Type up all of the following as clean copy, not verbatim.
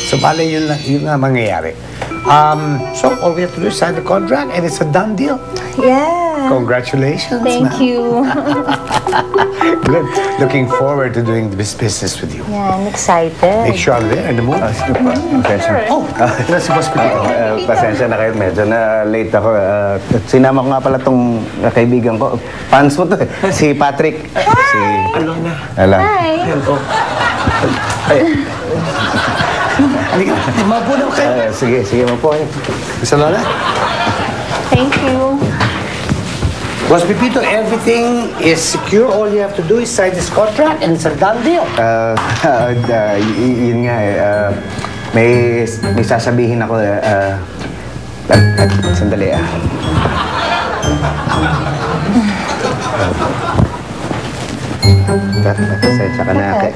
So, bale, yun na mangyayari. So, all we have to do is sign the contract and it's a done deal. Yeah. Congratulations. Thank you. Good. Looking forward to doing this business with you. Yeah, I'm excited. Make sure I'm there in the morning. Pasensya. Oh, si Boss Pipito. Pasensya na kayo, medyo na late ako. Sinama ko nga pala tong kaibigan ko. Fans mo to eh. Si Patrick. Si Alona. Hi. Halika, mabuo na kayo. Sige, mapo kayo. Miss Alona? Thank you. Boss Pipito, everything is secure. All you have to do is sign this contract and it's a done deal. Yun nga eh. May sasabihin ako. Sandali ah. Pasensya ka na.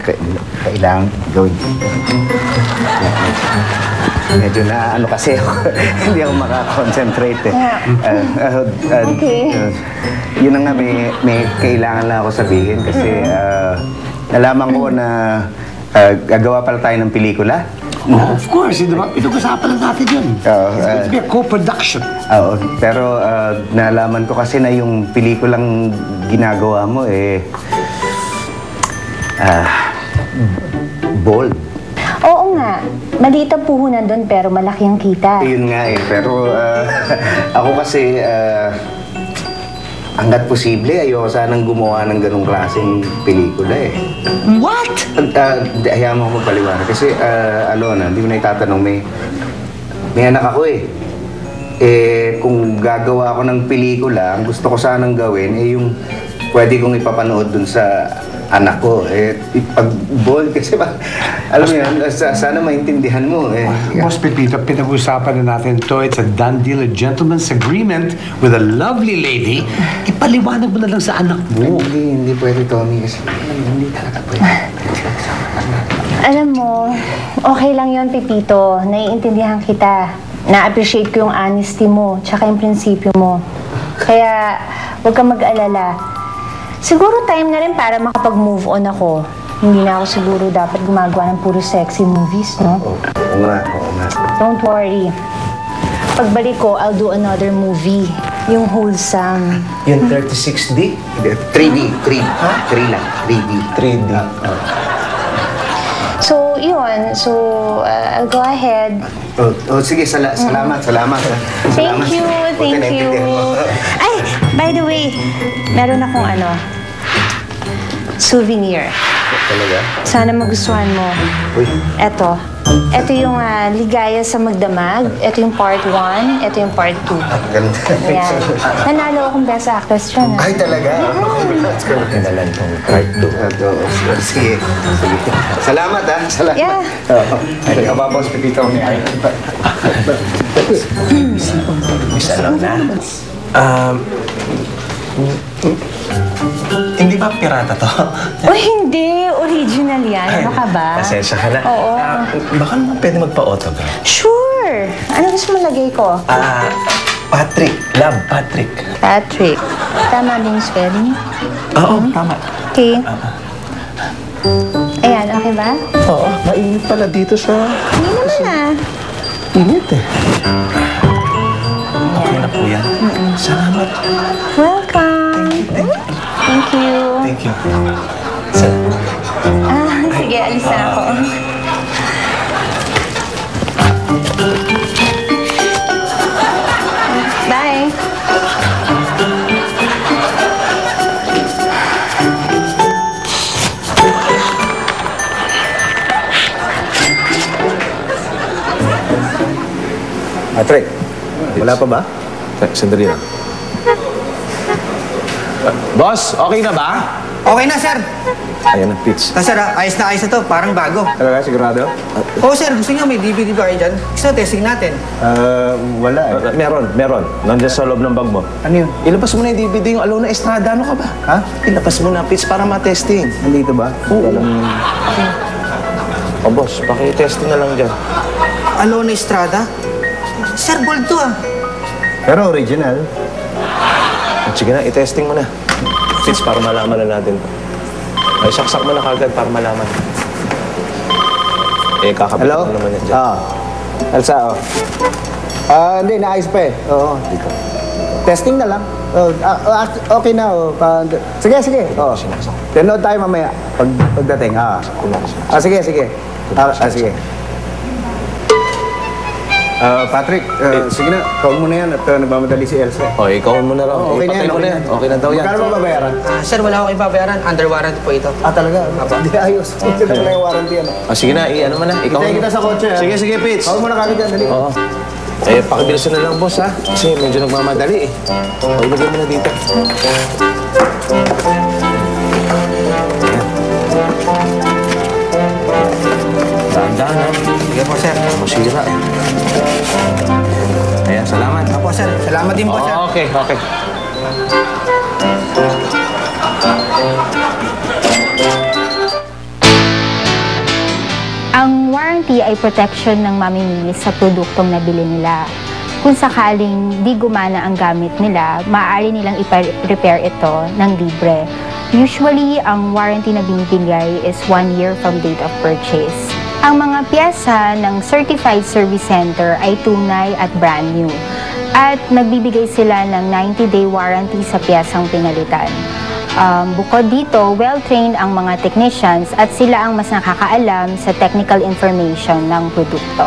Kailangan gawin. Medyo na ano kasi ako. Hindi ako makakonsentrate eh. Okay. Yun na nga, may kailangan lang ako sabihin kasi nalaman ko na gagawa pala tayo ng pelikula. Oh, of course, di ba? Pinag-usapan lang natin yun. It's going to be a co-production. Oo, pero nalaman ko kasi na yung pelikulang ginagawa mo eh bold. Oo nga. Maliit ang puhunan doon pero malaki ang kita. Yun nga eh, pero ako kasi hanggat posible, ayoko sanang gumawa ng ganong klaseng pelikula eh. What? Hayaan mo ako magpaliwanag. Kasi, Alona, hindi mo na itatanong, may anak ako eh. Kung gagawa ako ng pelikula, ang gusto ko sanang gawin eh yung pwede kong ipapanood dun sa anak ko. Pag bold kasi alam mo yun, sana maintindihan mo eh. Boss Pipito, pinag-usapan na natin to. It's a done deal, a gentleman's agreement with a lovely lady. Ipaliwanag mo na lang sa anak mo. Hindi pwede, Tommy, kasi hindi talaga pwede. Alam mo, okay lang yon Pipito. Naiintindihan kita. Na-appreciate ko yung honesty mo, tsaka yung prinsipyo mo. Kaya, huwag kang mag-alala. Siguro time na rin para makapag-move on ako. Hindi na ako siguro dapat gumagawa ng puro sexy movies, no? Oo nga. Don't worry. Pagbalik ko, I'll do another movie. Yung wholesome. Yung 36D? 3D. 3 lang. 3D. 3D. So, yun. So, I'll go ahead. Sige, salamat. Thank you. Ay, by the way, meron akong souvenir. Talaga? Sana magustuhan mo. Uy. Ito yung Ligaya sa Magdamag. Ito yung part 1. Ito yung part 2. Ganda. Ayan. Nanalo akong best actress dyan. Ay, talaga? Congrats ka. Kinalan tong part 2. Sige. Salamat, ha? Salamat. Yeah. Ay, Boss Pipito. Miss Alona. Hindi ba pirata to? Oh, hindi. Original yan. Ano ka ba? Pasensya ka na. Oo. Baka naman pwede magpa-autograph. Sure. Ano gusto mo lagay ko? Patrick. Love, Patrick. Patrick. Tama din yung spelling? Oo, tama. Okay. Ayan, okay ba? Oo, mainit pala dito sa... Hindi naman Init eh. Okay na po yan. Salamat. Welcome. Thank you. Thank you. Sige, alis na ako. Bye. Patrick, wala pa ba? Sandali lang. Boss, okay na ba? Okay na, sir. Ayan ang pitch. Sir, ayos na to. Parang bago. Talaga, sigurado? Oo, sir. Gusto niyo may DVD ba kayo dyan? Gusto testing natin. Wala eh. Meron. Nandiyan sa loob ng bag mo. Ano yun? Ilabas mo na yung DVD yung Alona Estrada. Ano ka ba? Ha? Ilabas mo na pitch para ma-testing. Nandito ba? Oo. O boss, paki-testing na lang dyan. Alona Estrada? Sir, bold to ah. Pero original. Sige na, i-testing mo na. Pitch para malaman na natin. Ay, saksak mo na kagad para malaman. Eh, kakabit Hello? lang naman yan dyan. Elsa, oh. Hindi, naayos pa eh. Oo, dito. Testing na lang. Okay na, oh. Sige, sige. Oh. Tinood tayo mamaya pagdating. Sige, sige. Sige. Patrick, sige na, kawin mo na yan at nagmamadali si Elsa. O, ikaw mo na raw. Okay na Patay yan, mo na yan. Okay na daw yan. Magkano ba babayaran? Sir, wala akong ibabayaran. Under warranty po ito. Talaga? Hindi, ayos. Hindi na pala yung warranty, ano. O, sige na, ano mo na. Ikaw Hintayin kita sa kotse, ha? Sige, sige, Pitch. Kawin mo na kami dyan, dali. Oo. Eh, pakibilisan na lang, boss, ha? Kasi medyo nagmamadali, eh. O, ilagay mo na dito. Dahan-dahan, ha? Sige po, sir. Masira, eh. Ayan, salamat. Opo, sir. Salamat din po, sir. Okay, okay. Ang warranty ay protection ng mamimili sa produktong nabili nila. Kung sakaling di gumana ang gamit nila, maaari nilang i-repair ito ng libre. Usually, ang warranty na binibigay is 1 year from date of purchase. Ang mga piyesa ng Certified Service Center ay tunay at brand new. At nagbibigay sila ng 90-day warranty sa piyesang pinalitan. Bukod dito, well-trained ang mga technicians at sila ang mas nakakaalam sa technical information ng produkto.